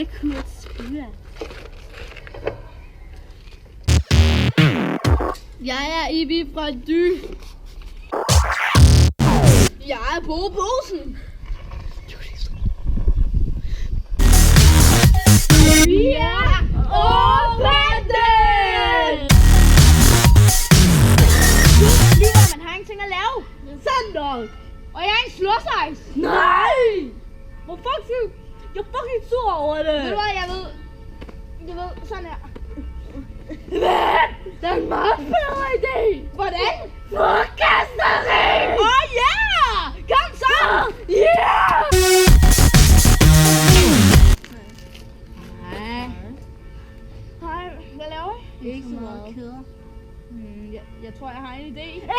lille Kurt Spyr. Jeg er Ibi fra Dy. Jeg er Bo Bosen. Vi er Åbanden! Du flyver, man har ingenting at lave. Sådan dog. Og jeg er en slåsejs. Nej! Hvor fuck du? Jeg er fucking sur over det. Ved du hvad, jeg ved, sådan her. Det er en meget bedre idé. Hvordan? Forkasteri! Ja! Kom så! Ja! Hej, hvad laver I? Ikke så meget keder. Jeg tror, jeg har en idé.